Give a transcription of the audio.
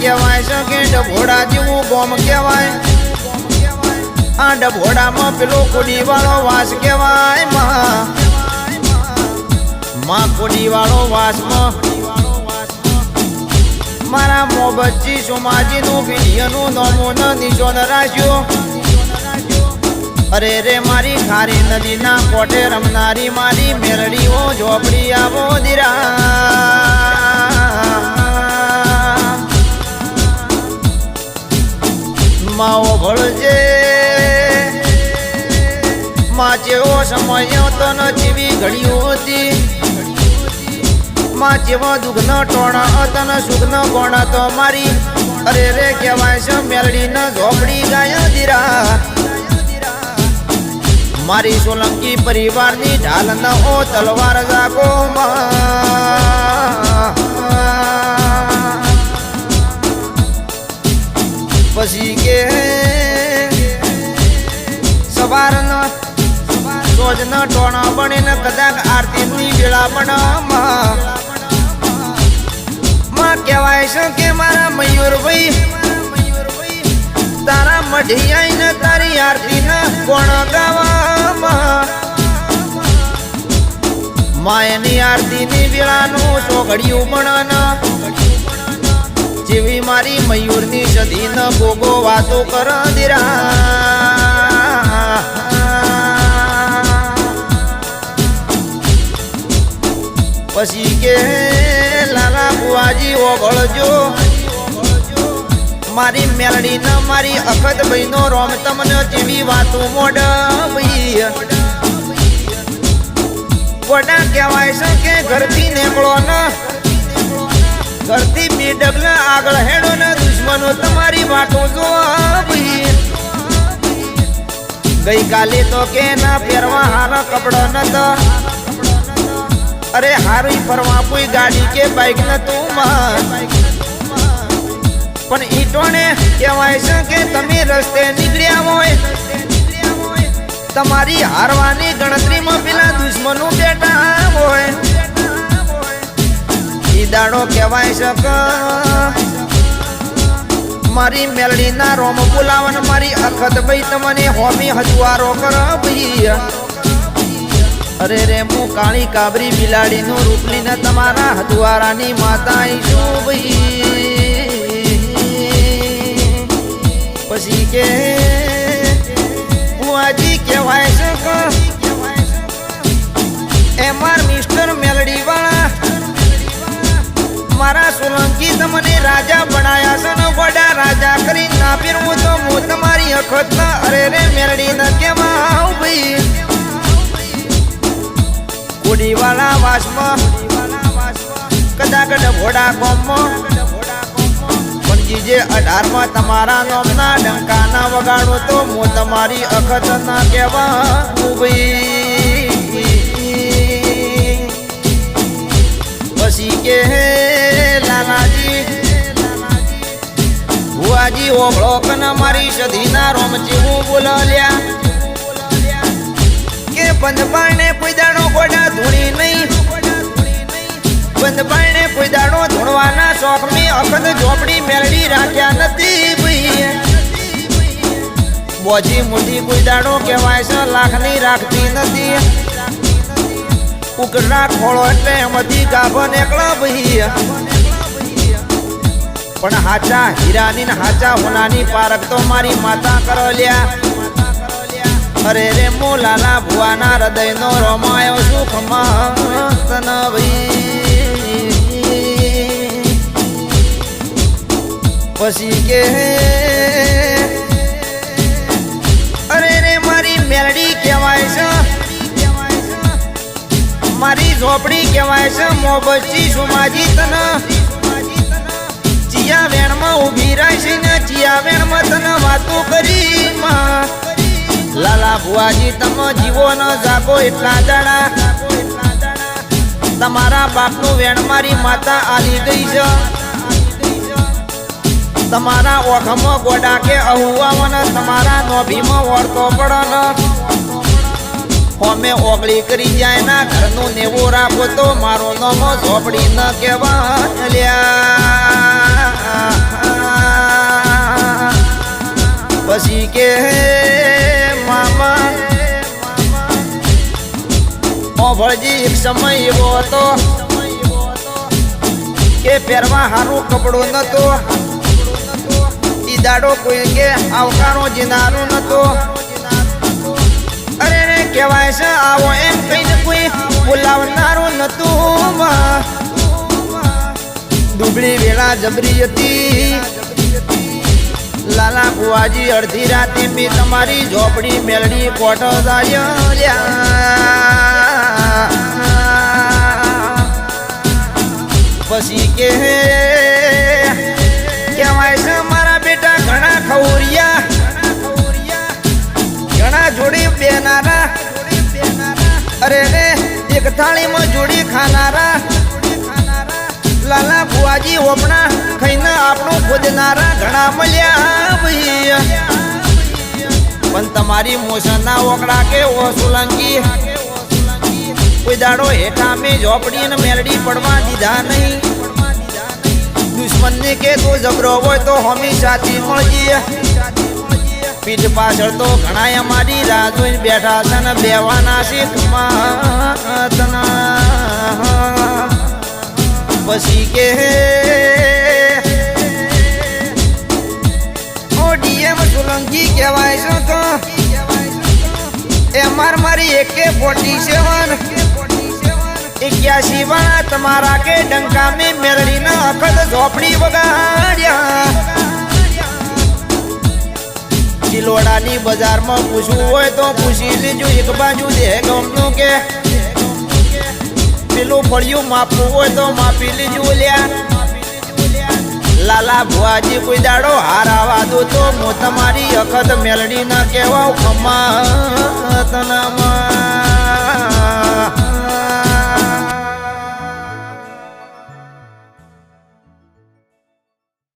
કહેવાય છે કે ડભોડા જેવું ગોમ કહેવાય. આ ડભોડામાં પેલો કોડી વાળો વાસ કહેવાય. માં કોડી વાળો વાસમાં મારા મોબતજી સોમાજીનું વિડીયોનું નોમોન નિશોન રાખ્યો. અરે રે મારી ખારી નદીના કોઠે રમનારી મારી મેરડીઓ ઝોપડી આવો દીરા. માઓ ભળજે માં જેવો સમય તન જેવી ઘડીઓ હતી. માં જેવો દુઃખનો ટોણા તન સુખનો ગોણ તો મારી. અરે રે કહેવાય છે મેલડીને ઝોપડી ગાય દીરા. મારી સોલંકી પરિવારની ઢાલ ન ઓ તલવાર જાગો પછી કે સવારનો સોજનો ટોણા બનીને કદાચ આરતીની વેળા પણ માં કહેવાય છે કે મારા મયુરભાઈ તારા મઢી આઈને તારી આરતી ના કોણ ગાવામાં. માયની આરતી ની વેળાનું ચોઘડિયું પણ જેવી મારી મયુર ની સદી ન ભોગો વાતો કર દીરા. પછી કે લાલા બુઆજી ઓગળજો મારી મેલડી ન મારી અખત ભાઈ નો રોમ તમને જેવી વાતો મોડ ભાઈ. ગોડા કહેવાય છે કે ઘરથી નીકળો ન ઘરથી બે ડગલા આગળ હેડો ને દુશ્મનો તમારી વાતો જો ભાઈ. ગઈકાલે તો કે ના પહેરવા હારા કપડો નતા. અરે હારી ફરવા કોઈ ગાડી કે બાઈક ન તું પણ ઈટોને કહેવાય છે કે તમે રસ્તે નીકળ્યા હોય તમારી હારવાની ગણતરીમાં પેલા દુશ્મનો બેઠા હોય. ઈ દાડો કહેવાય છે કે મારી મેલડીના રોમ બોલાવન મારી અખત ભાઈ તમને હોમી હજવારો કર ભાઈ. અરે રે હું કાળી કાબરી બિલાડીનું રૂપ લઈને તમારા હજવારાની માતા આવીશું ભાઈ. પછી કે બુઆજી કહેવાય છે કે એમાં મિસ્ટર મેલડી વાળા મારા સોલંકી તમને રાજા બનાયા છે ને ગોડા રાજા કરી ના પીરવું તો હું તમારી અખત ના. અરે રે મેલડી ના કેવા ભાઈ કોડી વાળા વાસમાં કદાચ ડભોડા કોમમાં પણ જીજે 18માં તમારા નોમના ડંકાના વગાડો તો હું તમારી અખત ના કહેવા ભાઈ. પછી કે લાલાજી ભુઆજી ઓગળો કન મારી સધીના રોમ જેવું બોલ્યા કે બંધબાઈને કોઈ દાડો ગોડા ધૂણી નહીં. બંધબાઈને કોઈ દાડો ધૂણવાના શોખ મેં અખત ઝોપડી મેળવી રાખ્યા નથી ભાઈ. બોજી મોટી કોઈ દાડો કહેવાય છે લાખની રાખતી નથી. ઉકળા ખોળો એટલે એમાંથી ગાભા નીકળા ભાઈ. પણ હાચા હીરાની ને હાચા હોનાની પારખ તો મારી માતા કરો લ્યા. અરે રે મો લાલા ભુવાના હૃદયનો રોમાયો સુખ મસ્તન ભાઈ. પછી કે અરે રે મારી મેલડી કહેવાય છે મારી ઝોપડી કહેવાય છે મોબતજી સોમાજી તન ચિયા વેણમાં ઊભી રાખી ને ચિયા વેણમાં તને વાતો કરી માં. લાલા ભુઆજી તમે જીવો ન જાગો એટલા દાડા તમારા બાપનું વેણ મારી માતા આલી ગઈ છે. તમારા ઓખમાં ગોડા કે અહુવાવન તમારા નોભીમાં વળતો પડન હોમે ઓગળી કરી જાય ના ઘરનું નેવું રાખો તો મારો નોમો ઝોપડી ન કહેવા લ્યા. પછી કે મામા ભળજી એક સમય એવો હતો કે પહેરવા હારું કપડો નતો ઈ દાડો કોઈ કે આવકારો જીનારો નતો અરે રે કહેવાય છે આવો એમ કહીને કોઈ બોલાવનારો નતું દુબળી વેળા જબરી હતી લાલા બુઆજી અડધી રાતે મેં તમારી ઝોપડી મેળડી કોઠો પછી કે કહેવાય છે મારા બેટા ઘણા ખવરિયા ઘણા જોડી બેનારા અરે રે એક થાળીમાં જોડી ખાનારા લાલા બુઆજી ઓપણા ખાઈને આપણું ખોદનારા ઘણા મળ્યા ભાઈ પણ તમારી મોસના ઓકડા કે ઓ સોલંકી કોઈ દાડો હેઠા મેં ઝોપડી ને મેલડી પડવા દીધા નહીં દુશ્મનને કે તો જબરો હોય તો હમી સાથી મળીએ પીઠ પાછળ તો ઘણા અમારી રાહ જોઈને બેઠા છે ને બેવાના શીખમાં પછી કે ઓ ડીએમ સોલંકી કહેવાય છે તો એ મારી AK-47 81 વાળા તમારા કે ડંકા મેં મેરડી ના અખત ઝોપડી વગાડ્યા ચિલોડાની બજારમાં પૂછવું હોય તો પૂછી લેજો એક બાજુ દે ગમનું કે પેલું ફળિયું માપવું હોય તો માપી લેજો લ્યા લાલા ભુઆજી કોઈ દાડો હાર આવા દો તો હું તમારી અખત મેલડી ના કહેવાઉં ખમા તનામાં